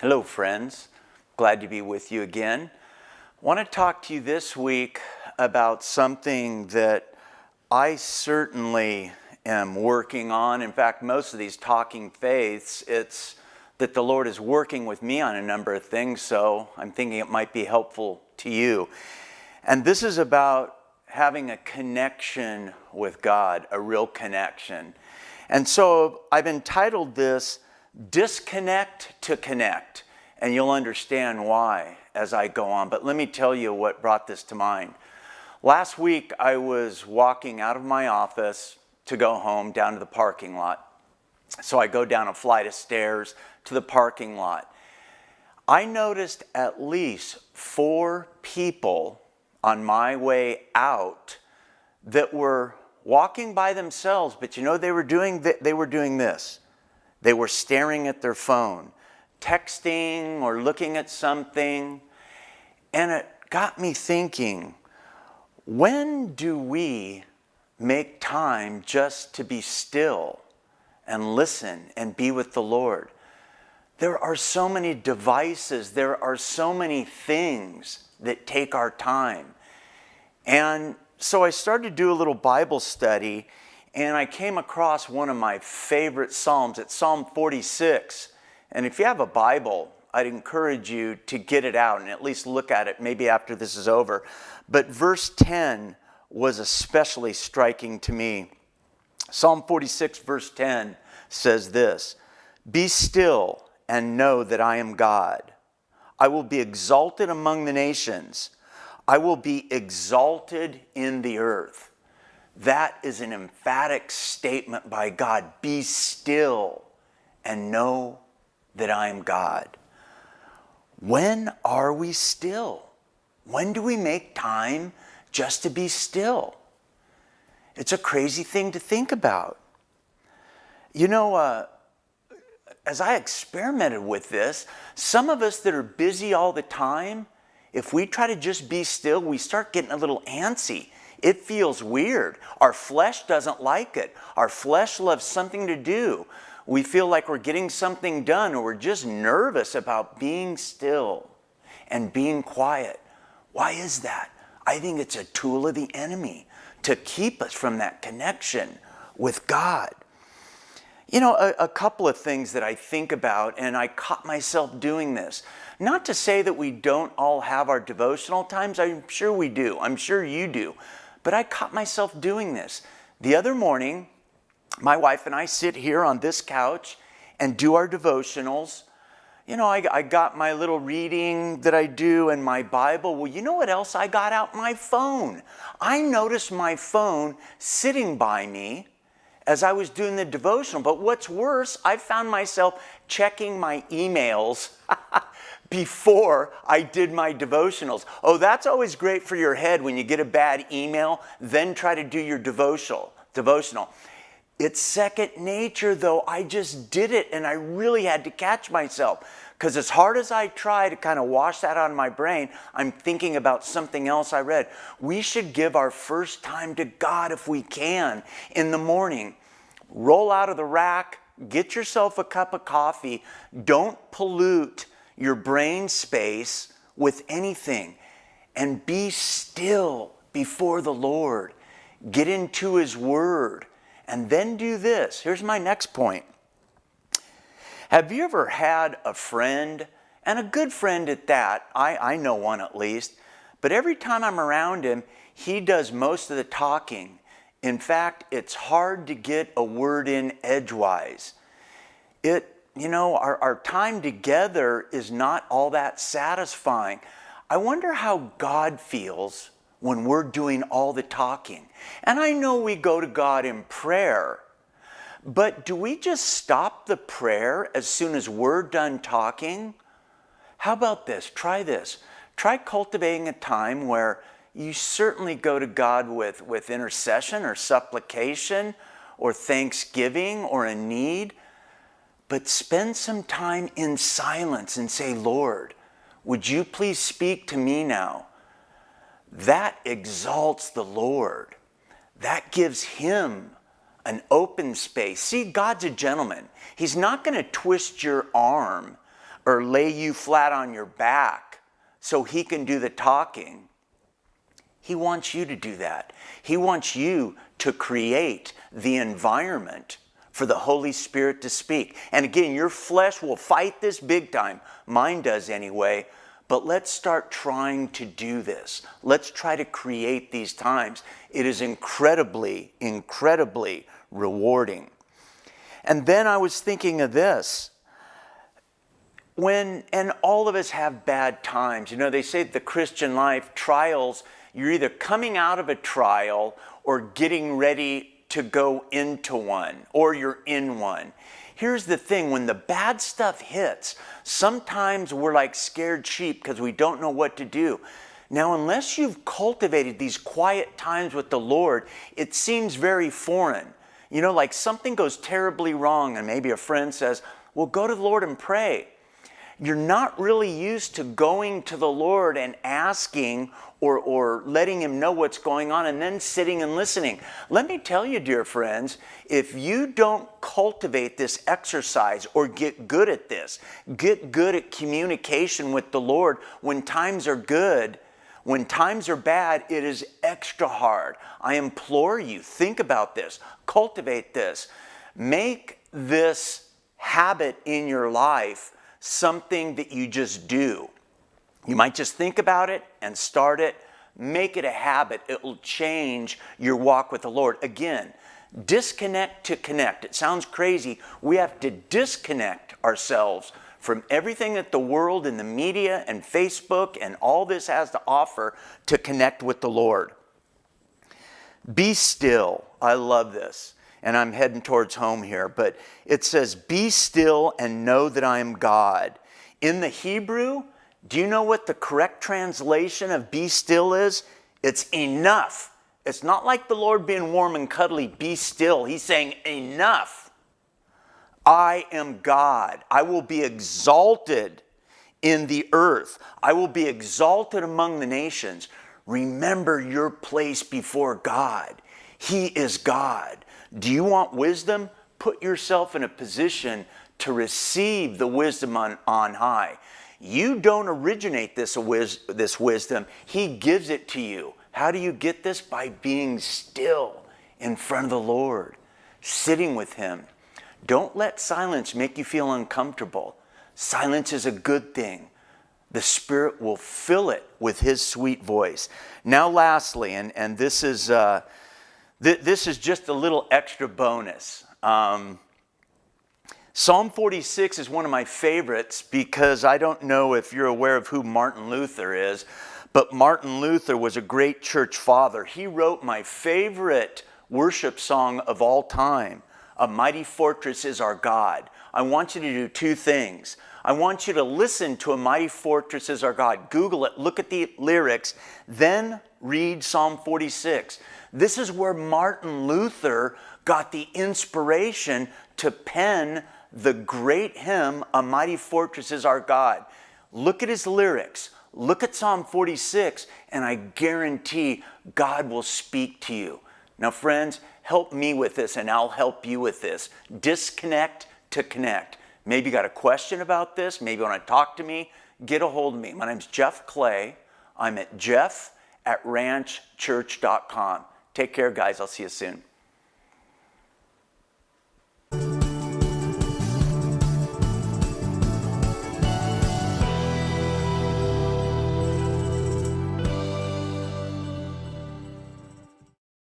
Hello, friends. Glad to be with you again. I want to talk to you this week about something that I certainly am working on. In fact, most of these talking faiths, it's that the Lord is working with me on a number of things, so I'm thinking it might be helpful to you. And this is about having a connection with God, a real connection. And so I've entitled this, Disconnect to Connect, and you'll understand why as I go on. But let me tell you what brought this to mind. Last week, I was walking out of my office to go home down to the parking lot. So I go down a flight of stairs to the parking lot. I noticed at least 4 people on my way out that were walking by themselves, but you know they were doing this. They were staring at their phone, texting or looking at something. And it got me thinking, when do we make time just to be still and listen and be with the Lord? There are so many devices, there are so many things that take our time. And so I started to do a little Bible study, and I came across one of my favorite Psalms. It's Psalm 46. And if you have a Bible, I'd encourage you to get it out and at least look at it maybe after this is over. But verse 10 was especially striking to me. Psalm 46 verse 10 says this, "Be still and know that I am God. I will be exalted among the nations. I will be exalted in the earth." That is an emphatic statement by God. Be still and know that I am God. When are we still? When do we make time just to be still? It's a crazy thing to think about. You know, as I experimented with this, some of us that are busy all the time, if we try to just be still, we start getting a little antsy. It feels weird. Our flesh doesn't like it. Our flesh loves something to do. We feel like we're getting something done, or we're just nervous about being still and being quiet. Why is that? I think it's a tool of the enemy to keep us from that connection with God. You know, a couple of things that I think about, and I caught myself doing this. Not to say that we don't all have our devotional times. I'm sure we do. I'm sure you do. But I caught myself doing this. The other morning, my wife and I sit here on this couch and do our devotionals. You know, I got my little reading that I do and my Bible. Well, you know what else? I got out my phone. I noticed my phone sitting by me as I was doing the devotional. But what's worse, I found myself checking my emails before I did my devotionals. Oh, that's always great for your head when you get a bad email, then try to do your devotional. It's second nature, though. I just did it, and I really had to catch myself. Because as hard as I try to kind of wash that out of my brain, I'm thinking about something else I read. We should give our first time to God if we can in the morning. Roll out of the rack, get yourself a cup of coffee. Don't pollute your brain space with anything. And be still before the Lord. Get into His Word. And then do this. Here's my next point. Have you ever had a friend, and a good friend at that? I know one at least. But every time I'm around him, he does most of the talking. In fact, it's hard to get a word in edgewise. Our time together is not all that satisfying. I wonder how God feels when we're doing all the talking. And I know we go to God in prayer, but do we just stop the prayer as soon as we're done talking? How about this? Try this. Try cultivating a time where you certainly go to God with intercession or supplication or thanksgiving or a need, but spend some time in silence and say, "Lord, would you please speak to me now?" That exalts the Lord. That gives Him an open space. See, God's a gentleman. He's not going to twist your arm or lay you flat on your back so he can do the talking. He wants you to do that. He wants you to create the environment for the Holy Spirit to speak. And again, your flesh will fight this big time. Mine does anyway. But let's start trying to do this. Let's try to create these times. It is incredibly, incredibly rewarding. And then I was thinking of this. And all of us have bad times. You know, they say the Christian life, trials, you're either coming out of a trial or getting ready to go into one, or you're in one. Here's the thing, when the bad stuff hits, sometimes we're like scared sheep because we don't know what to do. Now, unless you've cultivated these quiet times with the Lord, it seems very foreign. You know, like something goes terribly wrong and maybe a friend says, well, go to the Lord and pray. You're not really used to going to the Lord and asking or letting him know what's going on and then sitting and listening. Let me tell you, dear friends, if you don't cultivate this exercise or get good at this, get good at communication with the Lord when times are good, when times are bad, it is extra hard. I implore you, think about this, cultivate this. Make this habit in your life something that you just do. You might just think about it and start it. Make it a habit. It will change your walk with the Lord. Again, disconnect to connect. It sounds crazy. We have to disconnect ourselves from everything that the world and the media and Facebook and all this has to offer to connect with the Lord. Be still. I love this. And I'm heading towards home here, but it says, be still and know that I am God. In the Hebrew, do you know what the correct translation of be still is? It's enough. It's not like the Lord being warm and cuddly, be still. He's saying enough. I am God. I will be exalted in the earth. I will be exalted among the nations. Remember your place before God. He is God. Do you want wisdom? Put yourself in a position to receive the wisdom on high. You don't originate this wisdom. He gives it to you. How do you get this? By being still in front of the Lord, sitting with him. Don't let silence make you feel uncomfortable. Silence is a good thing. The Spirit will fill it with his sweet voice. Now lastly, and this is just a little extra bonus. Psalm 46 is one of my favorites because I don't know if you're aware of who Martin Luther is, but Martin Luther was a great church father. He wrote my favorite worship song of all time, A Mighty Fortress is Our God. I want you to do two things. I want you to listen to A Mighty Fortress is Our God. Google it, look at the lyrics, then read Psalm 46. This is where Martin Luther got the inspiration to pen the great hymn, A Mighty Fortress is Our God. Look at his lyrics. Look at Psalm 46, and I guarantee God will speak to you. Now, friends, help me with this, and I'll help you with this. Disconnect to connect. Maybe you got a question about this. Maybe you want to talk to me. Get a hold of me. My name's Jeff Clay. I'm at jeff@ranchchurch.com. Take care, guys. I'll see you soon.